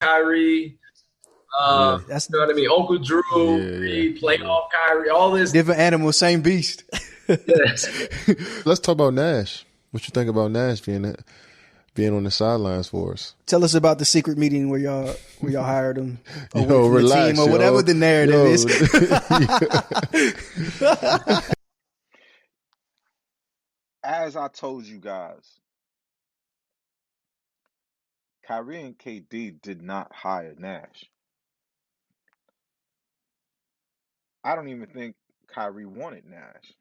Kyrie. Yeah, That's You know what I mean? Uncle Drew, yeah, Reed, yeah. playoff Kyrie, all this. different animal, same beast. Yes. Let's talk about Nash. What you think about Nash being on the sidelines for us? Tell us about the secret meeting where y'all hired him away Yo, from the team relax, or whatever yo. the narrative Yo. is. As I told you guys, Kyrie and KD did not hire Nash. I don't even think Kyrie wanted Nash.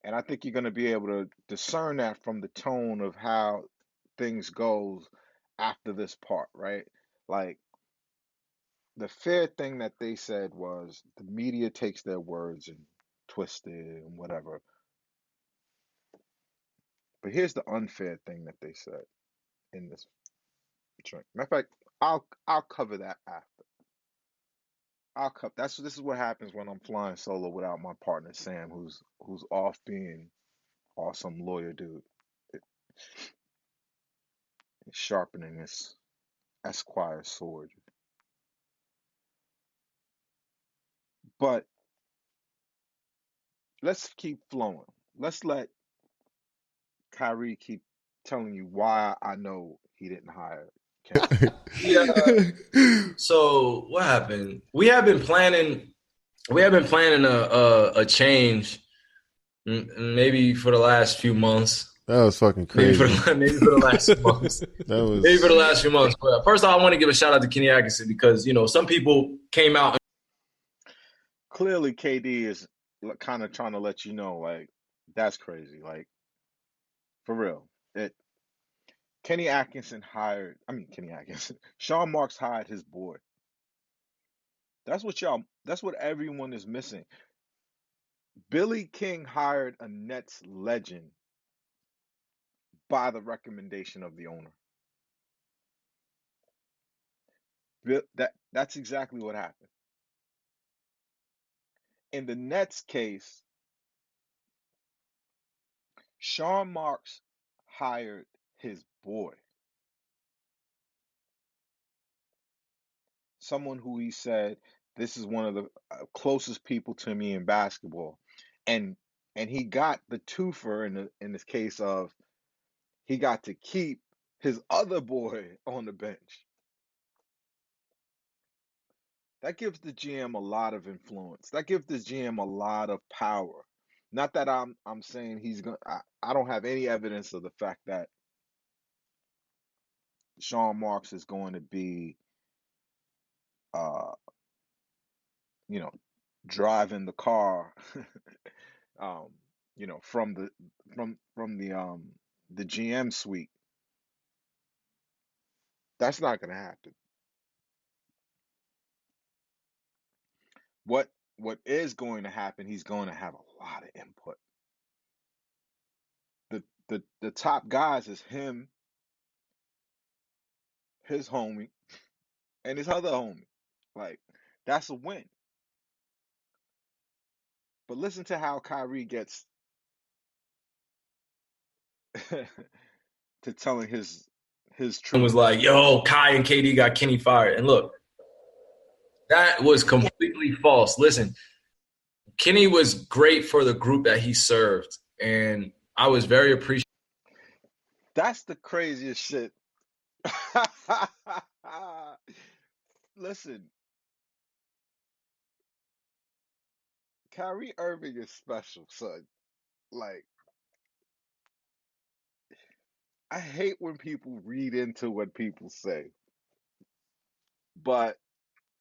And I think you're going to be able to discern that from the tone of how things goes after this part, right? Like the fair thing that they said was the media takes their words and twist it and whatever. But here's the unfair thing that they said in this joint. Matter of fact, I'll cover that after. I'll cover this is what happens when I'm flying solo without my partner Sam, who's off being awesome lawyer dude, sharpening his Esquire sword. But let's keep flowing. Let's let Kyrie keep telling you why I know he didn't hire Kenny. Yeah. So what happened? We have been planning. We have been planning a change, maybe for the last few months. That was fucking Maybe for crazy. the last few months. That Maybe for the was last few months. But first, I want to give a shout out to Kenny Atkinson because some people came out. Clearly, KD is kind of trying to let you know, like, that's crazy. Like, for real. Kenny Atkinson. Sean Marks hired his boy. That's what everyone is missing. Billy King hired a Nets legend by the recommendation of the owner. That's exactly what happened. In the Nets case, Sean Marks hired his boy, someone who he said this is one of the closest people to me in basketball, and he got the twofer in this case of he got to keep his other boy on the bench. That gives the GM a lot of influence. That gives the GM a lot of power. Not that I'm saying he's going to I don't have any evidence of the fact that Sean Marks is going to be uh you know driving the car um from the GM suite. That's not going to happen. What what is going to happen, he's going to have a lot of input. The top guys is him, his homie, and his other homie. Like, that's a win. But listen to how Kyrie gets to telling his And was truth. like, "Yo, Kai and KD got Kenny fired." And look, that was completely false. Listen, Kenny was great for the group that he served, and I was very appreciative. That's the craziest shit. Listen, Kyrie Irving is special, son. Like, I hate when people read into what people say, but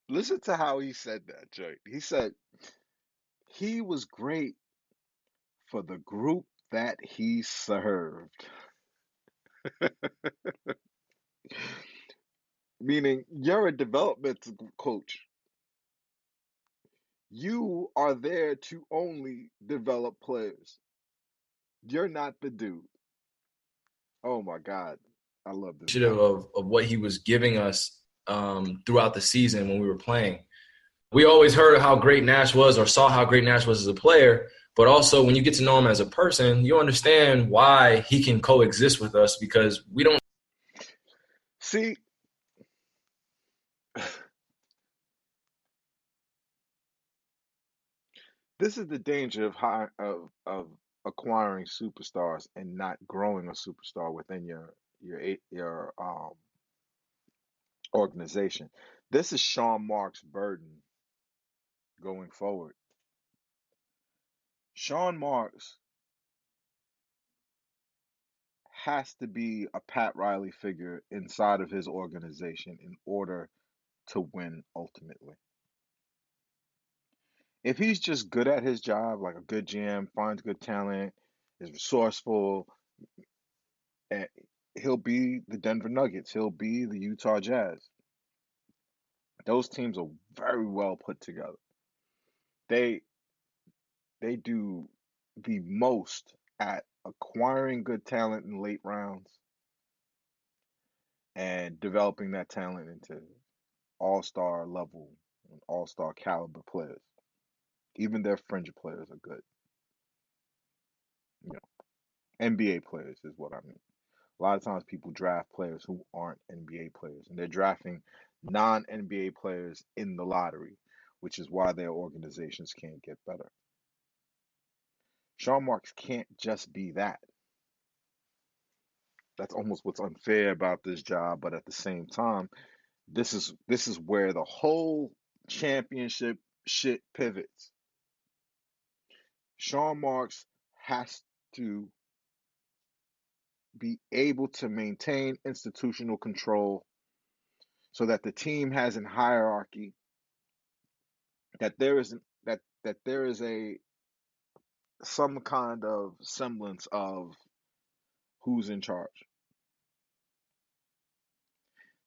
listen to how he said that, Jay. He said he was great for the group that he served. Meaning, you're a development coach. You are there to only develop players. You're not the dude. Oh my God. I love this guy. Of what he was giving us throughout the season when we were playing. We always heard how great Nash was or saw how great Nash was as a player, but also when you get to know him as a person, you understand why he can coexist with us because we don't. See, this is the danger of of acquiring superstars and not growing a superstar within your organization. This is Sean Mark's burden going forward. Sean Marks has to be a Pat Riley figure inside of his organization in order to win ultimately. If he's just good at his job, like a good GM, finds good talent, is resourceful, and he'll be the Denver Nuggets, he'll be the Utah Jazz. Those teams are very well put together. They they do the most at acquiring good talent in late rounds and developing that talent into all-star level and all-star caliber players. Even their fringe players are good. You know, NBA players is what I mean. A lot of times people draft players who aren't NBA players, and they're drafting non-NBA players in the lottery, which is why their organizations can't get better. Sean Marks can't just be that. That's almost what's unfair about this job, but at the same time, this is where the whole championship shit pivots. Sean Marks has to be able to maintain institutional control so that the team has a hierarchy, that there is a some kind of semblance of who's in charge.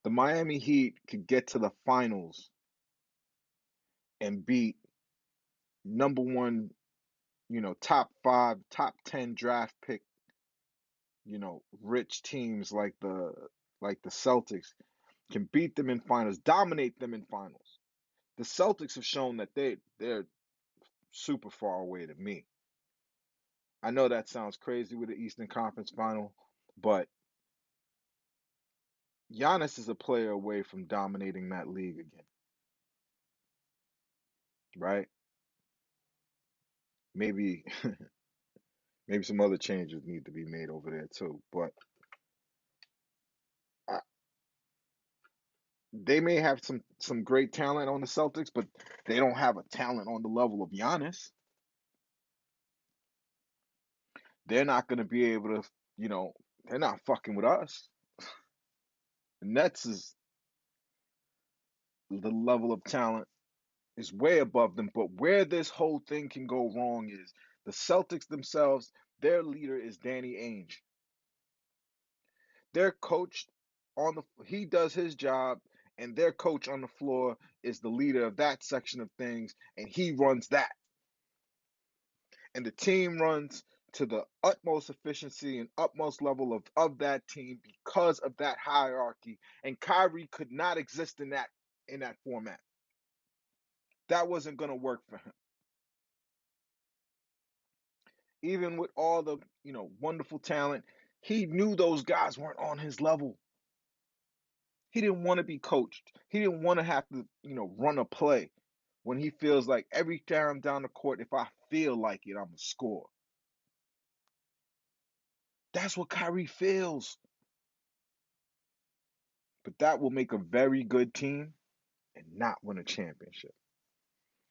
The Miami Heat could get to the finals and beat number one, top five, top 10 draft pick, rich teams like the Celtics can beat them in finals, dominate them in finals. The Celtics have shown that they're super far away to me. I know that sounds crazy with the Eastern Conference final, but Giannis is a player away from dominating that league again, right? Maybe maybe some other changes need to be made over there too, but I, they may have some great talent on the Celtics, but they don't have a talent on the level of Giannis. They're not going to be able to, you know, they're not fucking with us. The Nets is the level of talent is way above them. But where this whole thing can go wrong is the Celtics themselves, their leader is Danny Ainge. Their coach he does his job, and their coach on the floor is the leader of that section of things, and he runs that. And the team runs to the utmost efficiency and utmost level of that team because of that hierarchy. And Kyrie could not exist in that format. That wasn't gonna work for him. Even with all the, wonderful talent, he knew those guys weren't on his level. He didn't want to be coached. He didn't want to have to, run a play when he feels like every time down the court, if I feel like it, I'm going to score. That's what Kyrie feels. But that will make a very good team and not win a championship.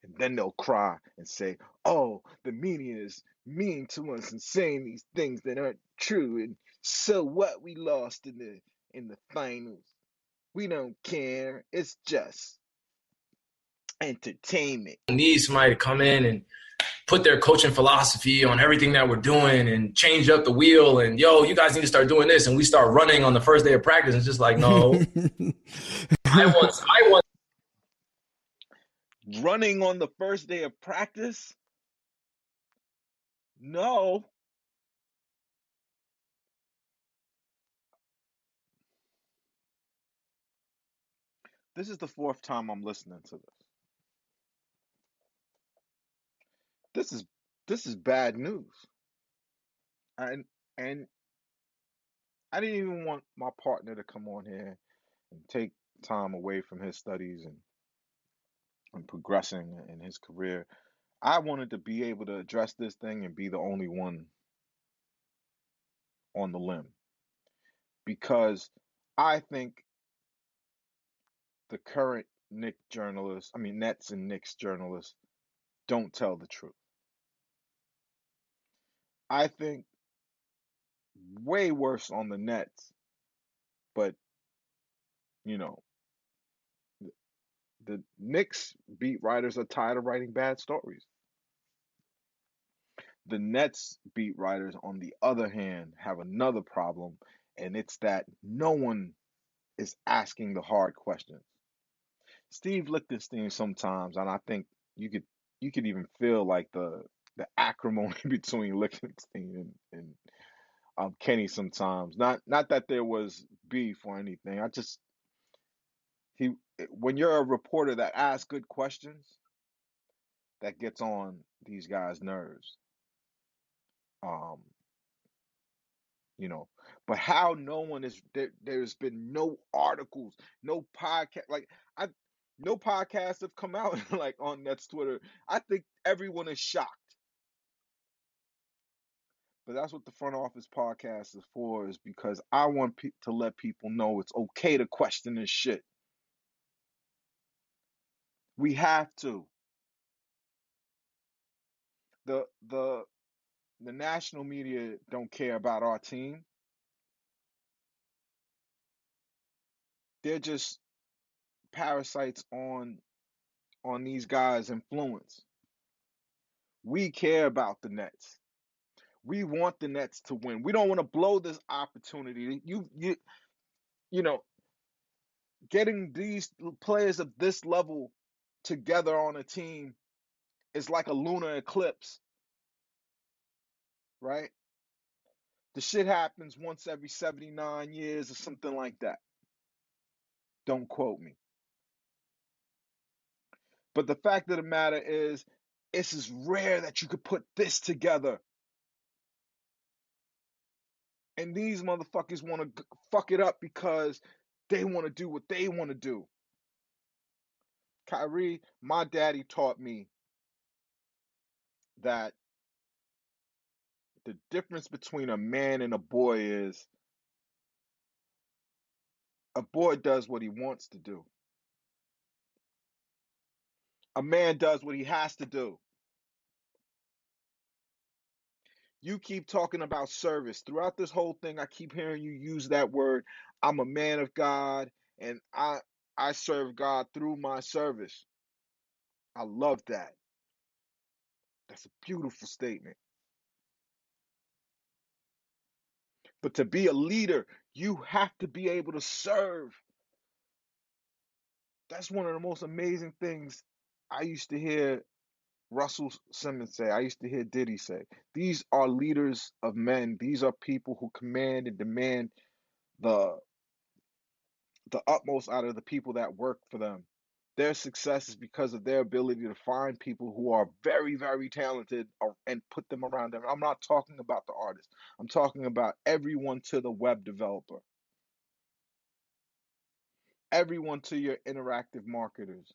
And then they'll cry and say, oh, the media is mean to us and saying these things that aren't true. And so what? We lost in the finals. We don't care. It's just entertainment. Need somebody to come in and put their coaching philosophy on everything that we're doing and change up the wheel and yo, you guys need to start doing this, and we start running on the first day of practice. It's just like, no, I want Running on the first day of practice? No. This is the fourth time I'm listening to this. This is this is bad news. And and I didn't even want my partner to come on here and take time away from his studies and progressing in his career. I wanted to be able to address this thing and be the only one on the limb because I think the current Nets and Knicks journalists don't tell the truth. I think way worse on the Nets, but you know, the Knicks beat writers are tired of writing bad stories. The Nets beat writers, on the other hand, have another problem, and it's that no one is asking the hard questions. Steve Lichtenstein sometimes, and I think you could you could even feel like the acrimony between Lichtenstein and Kenny sometimes. Not that there was beef or anything. I just he when you're a reporter that asks good questions, that gets on these guys' nerves. Um, you know, but how no one is there's been no articles, no podcast I no podcasts have come out like on Nets Twitter. I think everyone is shocked. But that's what the front office podcast is for, is because I want to let people know it's okay to question this shit. We have to. The the the national media don't care about our team. They're just parasites on these guys' influence. We care about the Nets. We want the Nets to win. We don't want to blow this opportunity. You know, getting these players of this level together on a team is like a lunar eclipse, right? The shit happens once every 79 years or something like that. Don't quote me. But the fact of the matter is, it's as rare that you could put this together. And these motherfuckers want to fuck it up because they want to do what they want to do. Kyrie, my daddy taught me that the difference between a man and a boy is a boy does what he wants to do. A man does what he has to do. You keep talking about service. Throughout this whole thing, I keep hearing you use that word. I'm a man of God and I serve God through my service. I love that. That's a beautiful statement. But to be a leader, you have to be able to serve. That's one of the most amazing things I used to hear Russell Simmons say. I used to hear Diddy say. These are leaders of men. These are people who command and demand the the utmost out of the people that work for them. Their success is because of their ability to find people who are very, very talented and put them around them. I'm not talking about the artist. I'm talking about everyone to the web developer, everyone to your interactive marketers.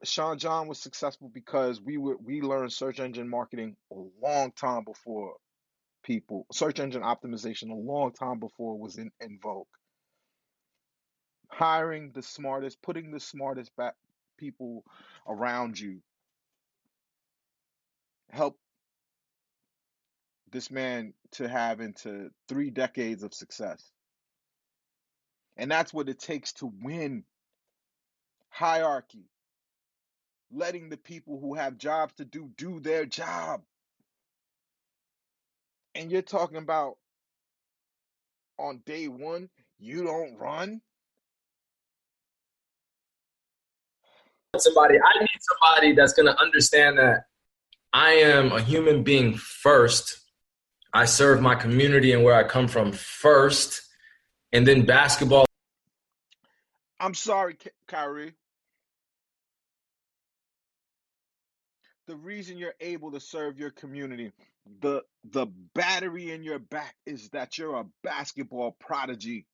Sean John was successful because we learned search engine marketing a long time before search engine optimization a long time before it was in vogue. Hiring the smartest, putting the smartest people around you help this man to have into 3 decades of success. And that's what it takes to win. Hierarchy, letting the people who have jobs to do their job. And you're talking about on day one, you don't run? I need somebody that's going to understand that I am a human being first. I serve my community and where I come from first, and then basketball. I'm sorry, Kyrie. The reason you're able to serve your community, the battery in your back is that you're a basketball prodigy.